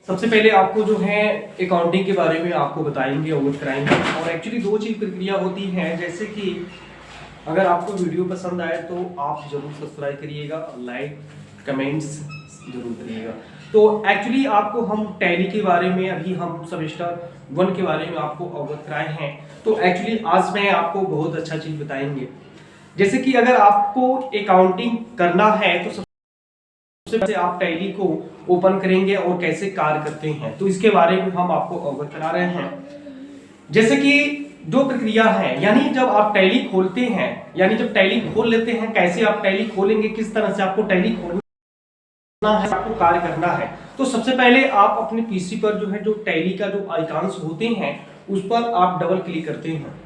सबसे पहले आपको जो है अकाउंटिंग के बारे में आपको बताएंगे, अवगत कराएंगे। और एक्चुअली दो चीज़ प्रक्रिया होती हैं, जैसे कि अगर आपको वीडियो पसंद आए तो आप जरूर सब्सक्राइब करिएगा, लाइक कमेंट्स जरूर करिएगा। तो एक्चुअली आपको हम टैली के बारे में, अभी हम सेमेस्टर 1 के बारे में आपको अवगत कराए हैं। तो एक्चुअली आज मैं आपको बहुत अच्छा चीज़ बताएंगे, जैसे कि अगर आपको अकाउंटिंग करना है तो सबसे पहले आप टैली को ओपन करेंगे और कैसे कार्य करते हैं, तो इसके बारे में हम आपको अवगत करा रहे हैं। जैसे कि दो प्रक्रिया है, यानी जब आप टैली खोलते हैं, यानी जब टैली खोल लेते हैं, कैसे आप टैली खोलेंगे, किस तरह से आपको टैली खोलना है, आपको कार्य करना है। तो सबसे पहले आप अपने पीसी पर जो है, जो टैली का जो आइकॉन्स होते हैं उस पर आप डबल क्लिक करते हैं।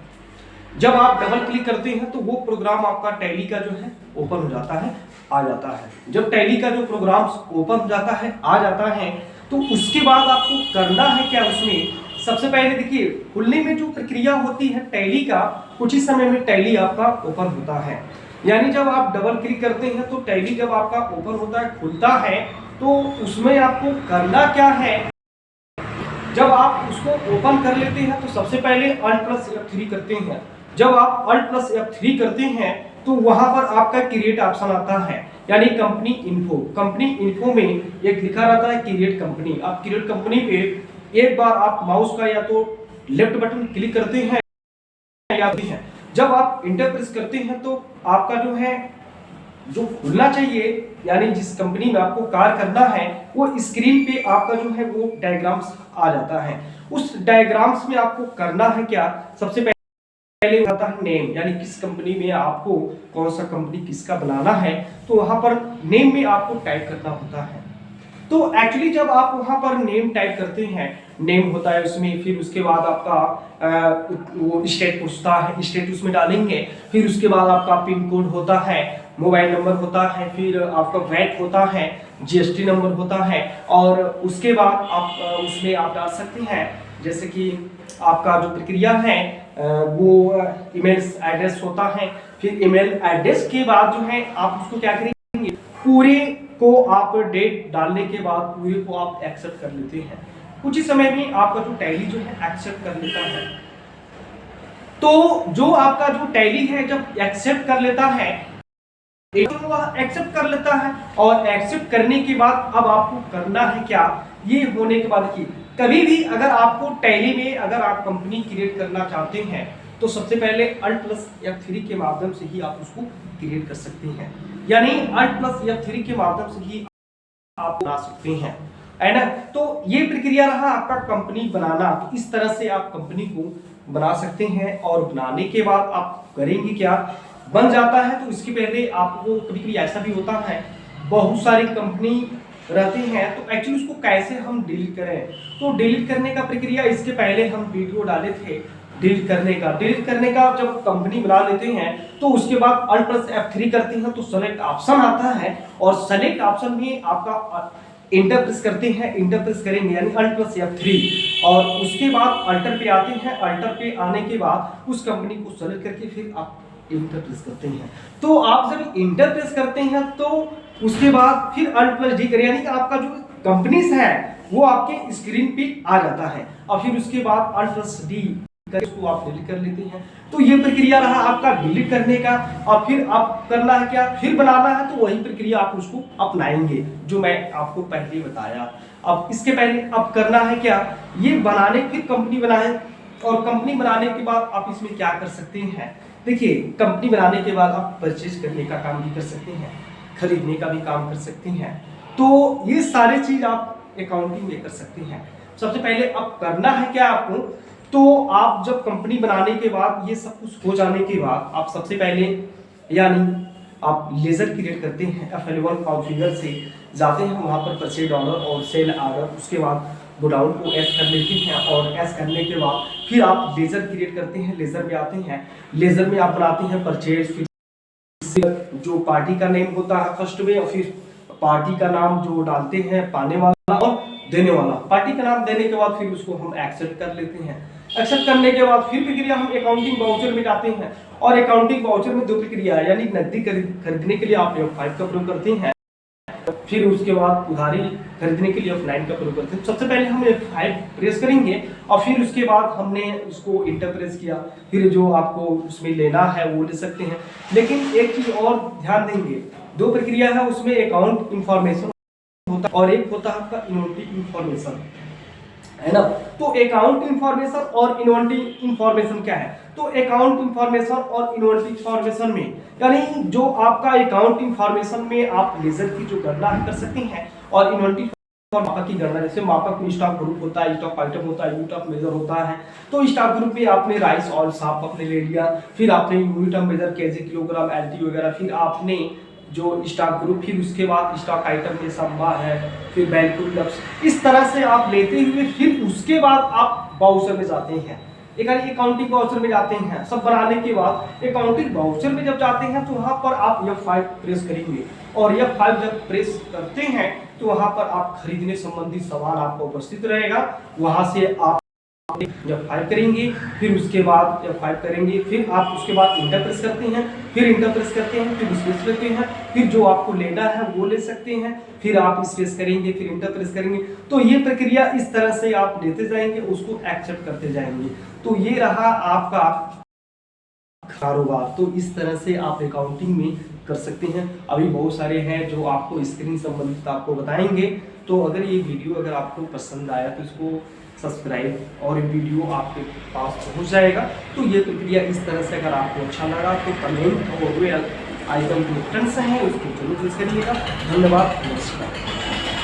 जब आप डबल क्लिक करते हैं तो वो प्रोग्राम आपका टैली का जो है ओपन हो जाता है, आ जाता है। जब टैली का जो प्रोग्राम ओपन हो जाता है, आ जाता है, तो उसके बाद आपको करना है क्या, उसमें सबसे पहले देखिए खुलने में जो प्रक्रिया होती है टैली का, कुछ ही समय में टैली आपका ओपन होता है। यानी जब आप डबल क्लिक करते हैं तो टैली जब आपका ओपन होता है, खुलता है, तो उसमें आपको करना क्या है। जब आप उसको ओपन कर लेते हैं तो सबसे पहले Alt+F3 करते हैं। जब आप Alt+F3 करते हैं तो वहां पर आपका क्रिएट ऑप्शन आता है, यानी कंपनी इन्फो। कंपनी इन्फो में एक लिखा रहता है क्रिएट कंपनी। आप क्रिएट कंपनी पे एक बार आप माउस का या तो लेफ्ट बटन क्लिक करते हैं या हैं। जब आप इंटर प्रेस करते हैं तो आपका जो है जो खुलना चाहिए, यानी जिस कंपनी में आपको कार्य करना है, वो स्क्रीन पे आपका जो है वो डायग्राम्स आ जाता है। उस डायग्राम्स में आपको करना है क्या, सबसे पहले आता है नेम, यानी किस कंपनी में आपको कौन सा कंपनी किसका बनाना है, तो वहां पर नेम में आपको टाइप करना होता है। तो एक्चुअली जब आप वहां पर नेम टाइप करते हैं, नेम होता है उसमें, फिर उसके बाद आपका वो स्टेट पूछता है, स्टेट उसमें डालेंगे, फिर उसके बाद आपका पिन कोड होता है, मोबाइल नंबर होता है, फिर आपका वैट होता है, जीएसटी नंबर होता है, और उसके बाद आप उसमें आप डाल सकते हैं, जैसे कि आपका जो प्रक्रिया है वो ईमेल एड्रेस होता है। फिर ईमेल एड्रेस के बाद जो है आप उसको क्या करेंगे, पूरे को आप डेट डालने के बाद पूरे को आप एक्सेप्ट कर लेते हैं। कुछ ही समय में आपका जो टैली जो है एक्सेप्ट कर लेता है। तो जो आपका जो टैली है जब एक्सेप्ट कर लेता है, वह एक्सेप्ट कर लेता है, और एक्सेप्ट करने के बाद अब आपको करना है क्या, ये होने के बाद की कभी भी अगर आपको टैली में अगर आप कंपनी क्रिएट करना चाहते हैं तो सबसे पहले Alt+F3 के माध्यम से ही आप उसको क्रिएट कर सकते हैं। यानी Alt+F3 के माध्यम से ही आप बना सकते हैं, है ना। तो ये प्रक्रिया रहा आपका कंपनी बनाना। तो इस तरह से आप कंपनी को बना सकते हैं, और बनाने के बाद आप करेंगे क्या, बन जाता है तो इसके पहले आपको कभी कभी ऐसा भी होता है, बहुत सारी कंपनी रहती हैं, तो एक्चुअली उसको कैसे हम डिलीट करें। तो डिलीट करने का प्रक्रिया इसके पहले हम वीडियो डाले थे डिलीट करने का जब कंपनी बना लेते हैं तो उसके बाद Alt+F3 करते हैं तो सेलेक्ट ऑप्शन आता है, और सेलेक्ट ऑप्शन में आपका इंटर प्रेस करते हैं, इंटर प्रेस करेंगे यानी Alt+F3, और उसके बाद अल्टर पे आते हैं। अल्टर पे आने के बाद उस कंपनी को सेलेक्ट करके फिर आप इंटर प्रेस करते हैं। तो आप जब इंटर प्रेस करते हैं तो उसके बाद फिर Alt+D करें, यानी कि आपका जो कंपनीज है वो आपके स्क्रीन पे आ जाता है, और फिर उसके बाद Alt+D उसको आप डिलीट कर लेते हैं। तो ये प्रक्रिया रहा आपका डिलीट करने का, और फिर आप करना है क्या, फिर बनाना है, तो वही प्रक्रिया आप उसको अपनाएंगे जो मैं आपको पहले बताया। अब इसके पहले अब करना है क्या, ये बनाने फिर कंपनी बनाए, और कंपनी बनाने के बाद आप इसमें क्या कर सकते हैं। देखिए कंपनी बनाने के बाद आप परचेज करने का काम भी कर सकते हैं, खरीदने का भी काम कर सकते हैं। तो ये सारे चीज आप अकाउंटिंग में कर सकते हैं। सबसे पहले अब करना है क्या आपको, तो आप जब कंपनी बनाने के बाद ये सब कुछ हो जाने के बाद आप सबसे पहले यानी आप लेजर क्रिएट करते हैं, F11 कॉन्फ़िगर से जाते हैं वहाँ पर परचेज ऑर्डर और सेल ऑर्डर, उसके बाद गोडाउन को एस कर लेते हैं, और एस करने के बाद फिर आप लेजर क्रिएट करते हैं, लेजर में आते हैं, लेजर में आप बनाते हैं परचेज, फिर जो पार्टी का नेम होता है फर्स्ट में, और फिर पार्टी का नाम जो डालते हैं पाने वाला और देने वाला। पार्टी का नाम देने के बाद फिर उसको हम एक्सेप्ट कर लेते हैं। एक्सेप्ट करने के बाद फिर प्रक्रिया हम अकाउंटिंग वाउचर में जाते हैं, और अकाउंटिंग वाउचर में दो प्रक्रिया है, यानी नकदी खरीदने के लिए आप F5 का प्रयोग करते हैं, फिर उसके बाद उधारी खरीदने के लिए F9 का प्रयोग करते हैं। सबसे पहले हम F5 प्रेस करेंगे और फिर उसके बाद हमने उसको इंटर प्रेस किया, फिर जो आपको उसमें लेना है वो ले सकते हैं। लेकिन एक चीज और ध्यान देंगे, दो प्रक्रिया है उसमें, अकाउंट इंफॉर्मेशन होता है और एक होता है आपका इन्वेंटरी इंफॉर्मेशन, है ना। तो अकाउंट इंफॉर्मेशन और इन्वेंटरी इंफॉर्मेशन क्या है? तो अकाउंट इंफॉर्मेशन और इन्वेंटरी इंफॉर्मेशन में, यानी जो आपका अकाउंट इंफॉर्मेशन में आप लेजर की जो गणना कर सकते हैं, और इन्वेंटरी मापक की गणना, जैसे मापक में स्टॉक ग्रुप होता है, स्टॉक आइटम होता है, यूनिट ऑफ मेजर होता है। तो स्टॉक ग्रुप में आपने राइस ऑयल साफ आपने ले लिया, फिर आपने unit of measure KG kilogram LT वगैरह, फिर आपने जो स्टॉक ग्रुप, फिर उसके बाद स्टॉक आइटम के संभा है, फिर बैलकुल लक्ष्य, इस तरह से आप लेते हुए फिर उसके बाद आप बाउचर में जाते हैं, एक अकाउंटिंग बाउचर में जाते हैं। सब बनाने के बाद अकाउंटिंग बाउचर में जब जाते हैं तो वहां पर आप F5 प्रेस करेंगे, और F5 जब प्रेस करते हैं तो वहां पर आप खरीदने संबंधी सवाल आपको उपस्थित रहेगा, वहां से आप F5 करेंगे, फिर उसके बाद F5 करेंगे, फिर आप उसके बाद इंटर प्रेस करते हैं, फिर इंटर प्रेस करते हैं, फिर स्पेस करते हैं, फिर जो आपको लेना है वो ले सकते हैं, फिर आप स्पेस करेंगे, फिर इंटर प्रेस करेंगे। तो ये प्रक्रिया इस तरह से आप लेते जाएंगे, उसको एक्सेप्ट करते जाएंगे। तो ये रहा आपका कारोबार। तो इस तरह से आप अकाउंटिंग में कर सकते हैं। अभी बहुत सारे हैं जो आपको स्क्रीन संबंधित आपको बताएंगे। तो अगर ये वीडियो अगर आपको पसंद आया तो इसको सब्सक्राइब, और वीडियो आपके पास पहुंच जाएगा। तो ये प्रक्रिया इस तरह से अगर आपको अच्छा लगा तो कमेंट और आइकन के बटन से हैं उसको जरूर यूज करिएगा। धन्यवाद, नमस्कार।